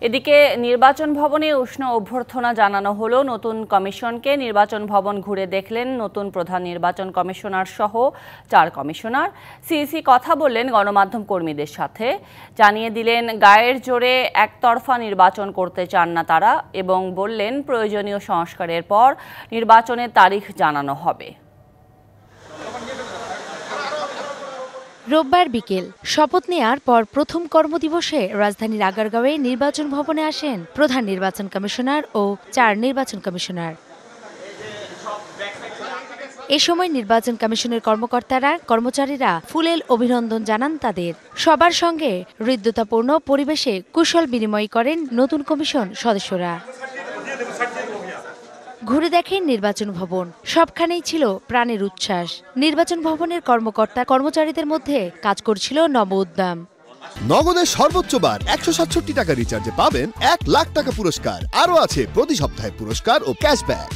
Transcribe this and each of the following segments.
এদিকে নির্বাচন ভবনে উষ্ণ অভ্যর্থনা জানানো হলো নতুন কমিশনকে। নির্বাচন ভবন ঘুরে দেখলেন নতুন প্রধান নির্বাচন কমিশনার সহ 4 কমিশনার। সিইসি কথা বললেন গণমাধ্যম কর্মীদের সাথে, জানিয়ে দিলেন গায়ের জোরে একতরফা নির্বাচন করতে চান না তারা এবং বললেন প্রয়োজনীয় সংস্কারের পর নির্বাচনের তারিখ জানানো হবে। রোববার বিকেল শপথ নেয়ার পর প্রথম কর্মদিবসে রাজধানীর আগারগাঁওয়ে নির্বাচন ভবনে আসেন প্রধান নির্বাচন কমিশনার ও 4 নির্বাচন কমিশনার। এ সময় নির্বাচন কমিশনের কর্মকর্তারা কর্মচারীরা ফুলেল অভিনন্দন জানান তাদের। সবার সঙ্গে হৃদ্যতাপূর্ণ পরিবেশে কুশল বিনিময় করেন নতুন কমিশন সদস্যরা। ঘুরে দেখেন নির্বাচন ভবন, সবখানেই ছিল প্রাণের উচ্ছ্বাস। নির্বাচন ভবনের কর্মচারীদের মধ্যে কাজ করছিল নব উদ্যম। নগদের সর্বোচ্চ বার 167 টাকা রিচার্জে পাবেন 1 লাখ টাকা পুরস্কার, আরও আছে প্রতি সপ্তাহে পুরস্কার ও ক্যাশব্যাক।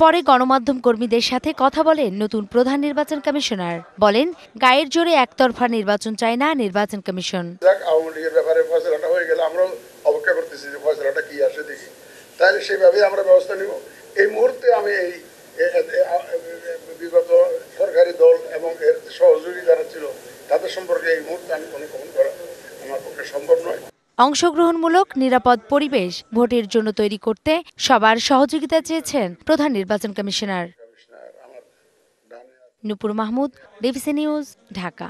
পরে গণমাধ্যম কর্মীদের সাথে কথা বলেন নতুন প্রধান নির্বাচন কমিশনার। বলেন গায়ের জোরে একতরফা নির্বাচন চায় না নির্বাচন কমিশন। আওয়ামী লীগের ব্যাপারে ফয়সালাটা হয়ে গেলে আমরা অপেক্ষা করতেছি যে ফয়সালাটা কি আসে দেখি, তাহলে সেইভাবে আমরা ব্যবস্থা নিব। এই মুহূর্তে আমি এই বিগত সরকারি দল এবং এর সহযোগী যারা ছিল তাদের সম্পর্কে এই মুহূর্তে আমি কোনো কমেন্ট করা আমার পক্ষে সম্ভব নয়। অংশগ্রহণমূলক নিরাপদ পরিবেশ ভোটের জন্য তৈরি করতে সবার সহযোগিতা চেয়েছেন প্রধান নির্বাচন কমিশনার। নূপুর মাহমুদ, ডিবিসি নিউজ, ঢাকা।